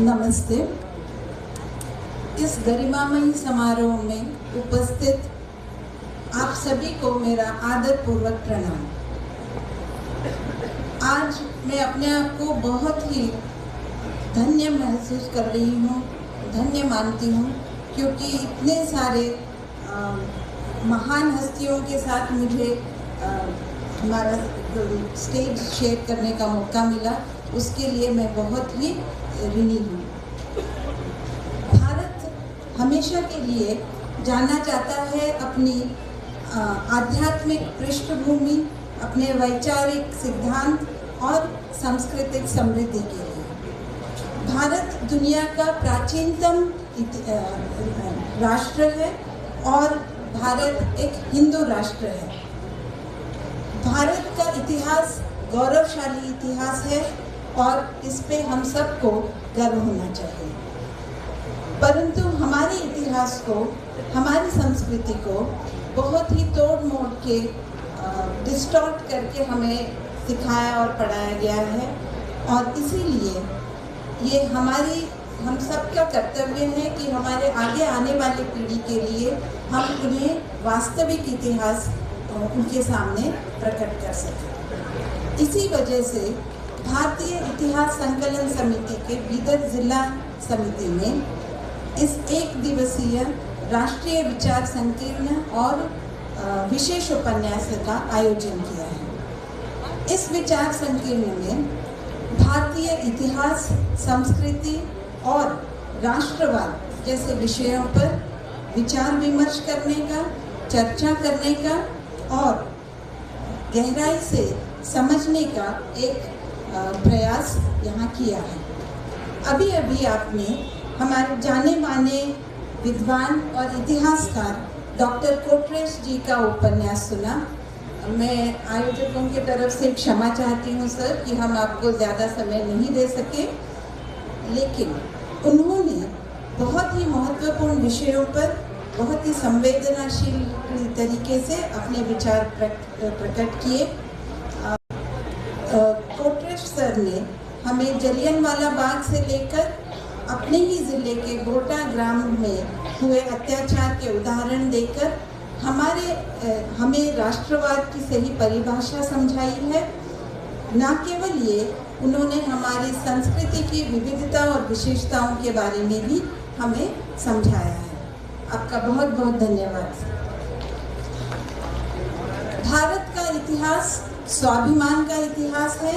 नमस्ते। इस गरिमामयी समारोह में उपस्थित आप सभी को मेरा आदरपूर्वक प्रणाम। आज मैं अपने आप को बहुत ही धन्य महसूस कर रही हूँ, धन्य मानती हूँ, क्योंकि इतने सारे महान हस्तियों के साथ मुझे हमारा स्टेज शेयर करने का मौका मिला। उसके लिए मैं बहुत ही ऋणी हूँ। भारत हमेशा के लिए जाना जाता है अपनी आध्यात्मिक पृष्ठभूमि, अपने वैचारिक सिद्धांत और सांस्कृतिक समृद्धि के लिए। भारत दुनिया का प्राचीनतम राष्ट्र है और भारत एक हिंदू राष्ट्र है। भारत का इतिहास गौरवशाली इतिहास है और इस पे हम सबको गर्व होना चाहिए। परंतु हमारे इतिहास को, हमारी संस्कृति को बहुत ही तोड़ मोड़ के डिस्टॉर्ट करके हमें सिखाया और पढ़ाया गया है, और इसीलिए ये हम सबका कर्तव्य है कि हमारे आगे आने वाली पीढ़ी के लिए हम उन्हें वास्तविक इतिहास उनके सामने प्रकट कर सकें। इसी वजह से भारतीय इतिहास संकलन समिति के बीदर जिला समिति में इस एक दिवसीय राष्ट्रीय विचार संकीर्ण और विशेष उपन्यास का आयोजन किया है। इस विचार संकीर्ण में भारतीय इतिहास, संस्कृति और राष्ट्रवाद जैसे विषयों पर विचार विमर्श करने का, चर्चा करने का और गहराई से समझने का एक प्रयास यहाँ किया है। अभी अभी आपने हमारे जाने माने विद्वान और इतिहासकार डॉक्टर कोटरेश जी का उपन्यास सुना। मैं आयोजकों की तरफ से क्षमा चाहती हूँ सर कि हम आपको ज़्यादा समय नहीं दे सके, लेकिन उन्होंने बहुत ही महत्वपूर्ण विषयों पर बहुत ही संवेदनशील तरीके से अपने विचार प्रकट किए। कोटरेश सर ने हमें जलियांवाला बाग से लेकर अपने ही ज़िले के गोटा ग्राम में हुए अत्याचार के उदाहरण देकर हमें राष्ट्रवाद की सही परिभाषा समझाई है। न केवल ये, उन्होंने हमारी संस्कृति की विविधता और विशेषताओं के बारे में भी हमें समझाया है। आपका बहुत बहुत धन्यवाद। भारत का इतिहास स्वाभिमान का इतिहास है,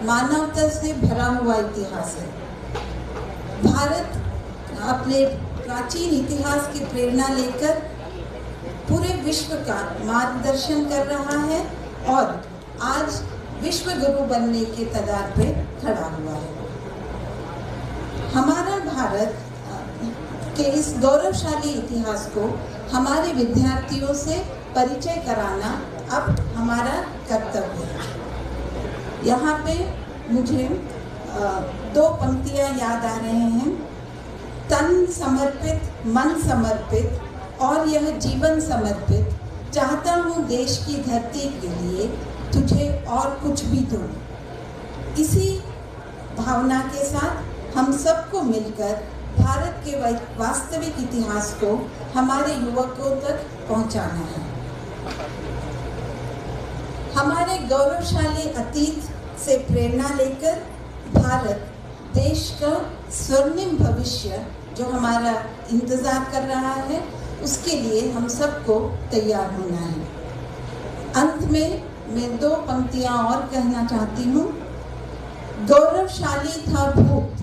मानवता से भरा हुआ इतिहास है। भारत अपने प्राचीन इतिहास की प्रेरणा लेकर पूरे विश्व का मार्गदर्शन कर रहा है और आज विश्व गुरु बनने के कगार पे खड़ा हुआ है। हमारा भारत के इस गौरवशाली इतिहास को हमारे विद्यार्थियों से परिचय कराना अब हमारा कर्तव्य है। यहाँ पे मुझे दो पंक्तियाँ याद आ रहे हैं। तन समर्पित, मन समर्पित और यह जीवन समर्पित, चाहता हूँ देश की धरती के लिए तुझे और कुछ भी दूँ। इसी भावना के साथ हम सबको मिलकर भारत के वास्तविक इतिहास को हमारे युवकों तक पहुँचाना है। हमारे गौरवशाली अतीत से प्रेरणा लेकर भारत देश का स्वर्णिम भविष्य जो हमारा इंतज़ार कर रहा है, उसके लिए हम सबको तैयार होना है। अंत में मैं दो पंक्तियाँ और कहना चाहती हूँ। गौरवशाली था भूत,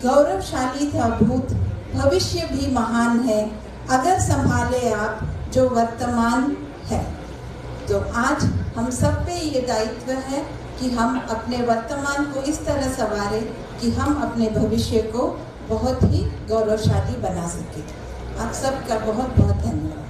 गौरवशाली था भूत, भविष्य भी महान है अगर संभाले आप जो वर्तमान है। तो आज हम सब पे ये दायित्व है कि हम अपने वर्तमान को इस तरह संवारें कि हम अपने भविष्य को बहुत ही गौरवशाली बना सकें। आप सबका बहुत बहुत धन्यवाद।